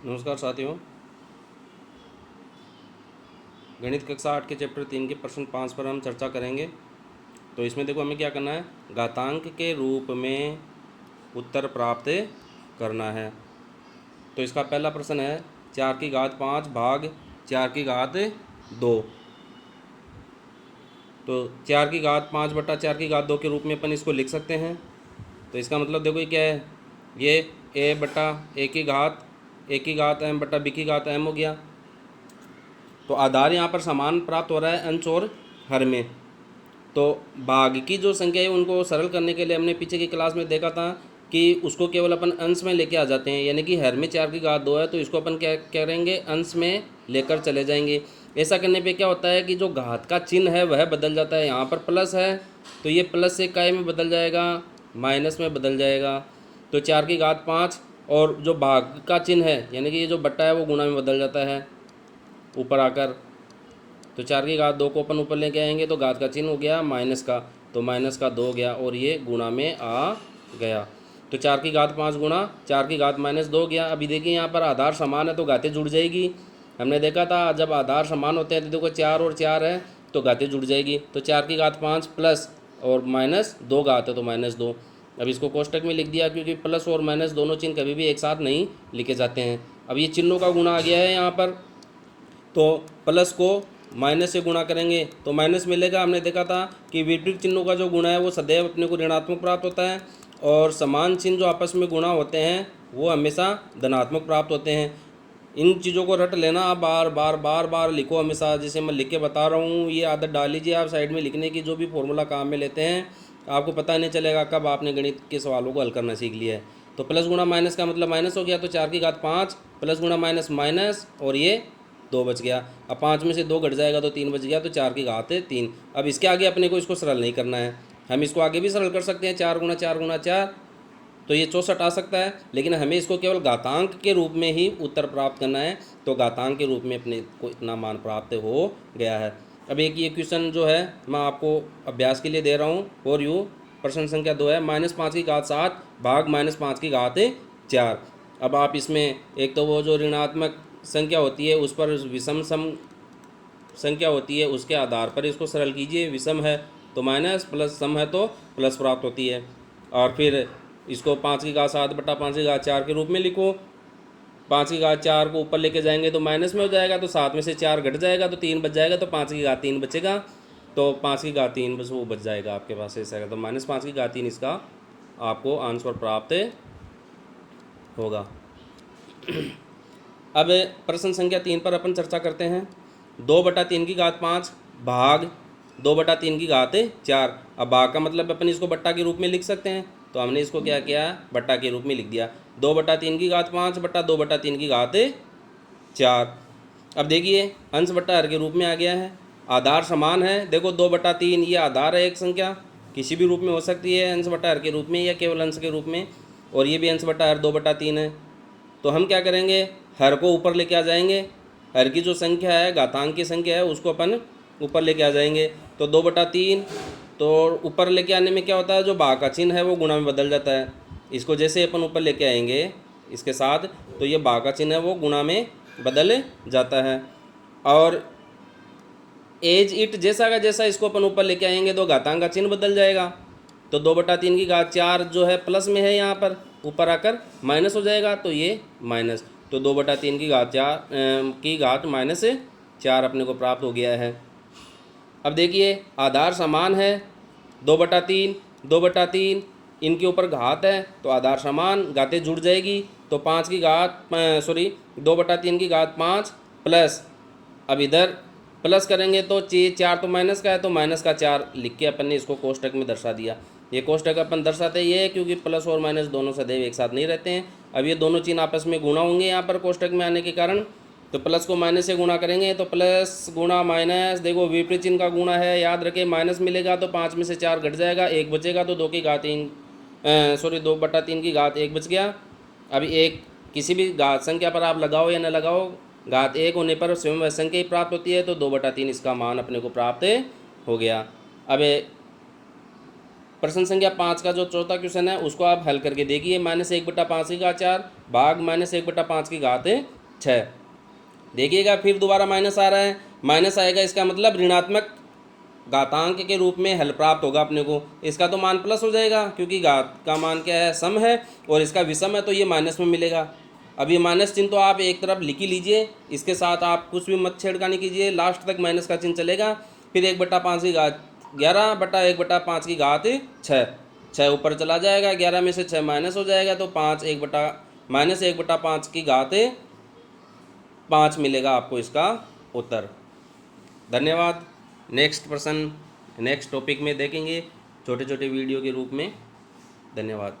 नमस्कार साथियों, गणित कक्षा 8 के चैप्टर 3 के प्रश्न 5 पर हम चर्चा करेंगे। तो इसमें देखो हमें क्या करना है, घातांक के रूप में उत्तर प्राप्त करना है। तो इसका पहला प्रश्न है 4 की घात 5 भाग 4 की घात 2। तो 4 की घात 5 बटा 4 की घात 2 के रूप में अपन इसको लिख सकते हैं। तो इसका मतलब देखो ये क्या है, ये a बटा ए की घात m बटा बी की घात m हो गया। तो आधार यहाँ पर समान प्राप्त हो रहा है अंश और हर में। तो भाग की जो संख्या है उनको सरल करने के लिए हमने पीछे की क्लास में देखा था कि उसको केवल अपन अंश में लेके आ जाते हैं, यानी कि हर में 4 की घात 2 है तो इसको अपन क्या करेंगे, अंश में लेकर चले जाएंगे। ऐसा करने पे क्या होता है कि जो घात का चिन्ह है वह बदल जाता है। यहाँ पर प्लस है तो ये प्लस से काय में बदल जाएगा, माइनस में बदल जाएगा। तो 4 की घात 5 और जो भाग का चिन्ह है यानी कि ये जो बट्टा है वो गुणा में बदल जाता है ऊपर आकर। तो 4 की घात 2 को अपन ऊपर लेके आएंगे तो घात का चिन्ह हो गया माइनस का, तो माइनस का 2 गया और ये गुणा में आ गया। तो 4 की घात 5 गुणा 4 की घात माइनस 2 गया। अभी देखिए यहाँ पर आधार समान है तो घातें जुड़ जाएगी। हमने देखा था जब आधार समान होते हैं तो देखो 4 और 4 है तो घातें जुड़ जाएगी। तो 4 की घात 5 प्लस और माइनस 2 घात है तो माइनस 2। अब इसको कोष्टक में लिख दिया क्योंकि प्लस और माइनस दोनों चिन्ह कभी भी एक साथ नहीं लिखे जाते हैं। अब ये चिन्हों का गुणा आ गया है यहाँ पर, तो प्लस को माइनस से गुणा करेंगे तो माइनस मिलेगा। हमने देखा था कि विपरीत चिन्हों का जो गुणा है वो सदैव अपने को ऋणात्मक प्राप्त होता है और समान चिन्ह जो आपस में गुणा होते हैं वो हमेशा धनात्मक प्राप्त होते हैं। इन चीज़ों को रट लेना, आप बार बार बार बार लिखो हमेशा। जैसे मैं लिख के बता रहा हूँ ये आदत डाल लीजिए आप साइड में लिखने की। जो भी फॉर्मूला काम में लेते हैं आपको पता नहीं चलेगा कब आपने गणित के सवालों को हल करना सीख लिया है। तो प्लस गुणा माइनस का मतलब माइनस हो गया, तो 4 की घात 5 प्लस गुणा माइनस माइनस और ये 2 बच गया। अब 5 में से 2 घट जाएगा तो 3 बच गया, तो 4 की घात 3। अब इसके आगे अपने को इसको सरल नहीं करना है, हम इसको आगे भी सरल कर सकते हैं। 4 गुणा 4 गुणा 4 तो ये 64 आ सकता है, लेकिन हमें इसको केवल घातांक के रूप में ही उत्तर प्राप्त करना है। तो घातांक के रूप में अपने को इतना मान प्राप्त हो गया है। अब एक ये क्वेश्चन जो है मैं आपको अभ्यास के लिए दे रहा हूँ और यू प्रश्न संख्या 2 है -5 की घात 7 भाग -5 की घात 4। अब आप इसमें एक तो वो जो ऋणात्मक संख्या होती है उस पर विषम सम संख्या होती है उसके आधार पर इसको सरल कीजिए। विषम है तो माइनस, प्लस सम है तो प्लस प्राप्त होती है। और फिर इसको 5 की घात 7 बटा 5 की घात 4 के रूप में लिखो। 5 की घात 4 को ऊपर लेके जाएंगे तो माइनस में हो जाएगा, तो 7 में से 4 घट जाएगा तो 3 बच जाएगा, तो 5 की घात 3 बचेगा। तो 5 की घात 3 बस वो बच जाएगा आपके पास, ऐसा है। तो -5 की घात 3 इसका आपको आंसर प्राप्त होगा। अब प्रश्न संख्या 3 पर अपन चर्चा करते हैं। 2 बटा 3 की घात 5 भाग 2 बटा 3 की घात 4। अब भाग का मतलब अपन इसको बट्टा के रूप में लिख सकते हैं, तो हमने इसको क्या किया, बट्टा के रूप में लिख दिया। 2 बटा 3 की घात 5 बटा 2 बटा 3 की घात 4। अब देखिए अंश बट्टा हर के रूप में आ गया है, आधार समान है। देखो 2 बटा 3 ये आधार है, एक संख्या किसी भी रूप में हो सकती है, अंश बट्टा हर के रूप में या केवल अंश के रूप में, और ये भी अंश बट्टा हर 2 बटा 3 है। तो हम क्या करेंगे, हर को ऊपर लेके आ जाएंगे। हर की जो संख्या है घातांक की संख्या है उसको अपन ऊपर लेके आ जाएंगे। तो 2 बटा 3 तो ऊपर लेके आने में क्या होता है, जो भाग का चिन्ह है वो गुणा में बदल जाता है। इसको जैसे अपन ऊपर लेके आएंगे इसके साथ तो ये भाग का चिन्ह है वो गुणा में बदल जाता है। और एज इट जैसा का जैसा इसको अपन ऊपर लेके आएंगे तो घातांक का चिन्ह बदल जाएगा। तो 2 बटा 3 की घात 4 जो है प्लस में है, यहाँ पर ऊपर आकर माइनस हो जाएगा तो ये माइनस। तो 2 बटा 3 की घात 4 की घात -4 अपने को प्राप्त हो गया है। अब देखिए आधार समान है, 2 बटा 3 2 बटा 3 इनके ऊपर घात है तो आधार समान, घातें जुड़ जाएगी। तो 5 की घात 2 बटा 3 की घात 5 प्लस, अब इधर प्लस करेंगे तो 4 तो माइनस का है तो माइनस का 4 लिख के अपन ने इसको कोष्टक में दर्शा दिया। ये कोष्टक अपन दर्शाते ये है क्योंकि प्लस और माइनस दोनों सदैव एक साथ नहीं रहते हैं। अब ये दोनों चिन्ह आपस में गुणा होंगे यहाँ पर कोष्टक में आने के कारण, तो प्लस को माइनस से गुणा करेंगे तो प्लस गुणा माइनस, देखो विपरीत चिन्ह का गुणा है, याद रखें। माइनस मिलेगा तो 5 में से 4 घट जाएगा, 1 बचेगा, तो 2 की घात 2 बटा 3 की घात 1 बच गया। अब एक किसी भी घात संख्या पर आप लगाओ या न लगाओ, घात 1 होने पर स्वयं वह संख्या ही प्राप्त होती है, तो 2 बटा 3 इसका मान अपने को प्राप्त हो गया। अब प्रश्न संख्या 5 का जो चौथा क्वेश्चन है उसको आप हल करके देखिए। -1/5 भाग -1/5 देखिएगा फिर दोबारा माइनस आ रहा है, माइनस आएगा इसका मतलब ऋणात्मक घातांक के रूप में हल प्राप्त होगा अपने को। इसका तो मान प्लस हो जाएगा क्योंकि घात का मान क्या है, सम है, और इसका विषम है तो ये माइनस में मिलेगा। अब ये माइनस चिन्ह तो आप एक तरफ लिख ही लीजिए, इसके साथ आप कुछ भी मत छेड़खानी कीजिए, लास्ट तक माइनस का चिन्ह चलेगा। फिर 1/5 की घात 11 बटा 1/5 की घात 6 ऊपर चला जाएगा, 11 में से 6 माइनस हो जाएगा तो -1/5 की घात 5 मिलेगा आपको इसका उत्तर। धन्यवाद। नेक्स्ट प्रश्न नेक्स्ट टॉपिक में देखेंगे छोटे छोटे वीडियो के रूप में। धन्यवाद।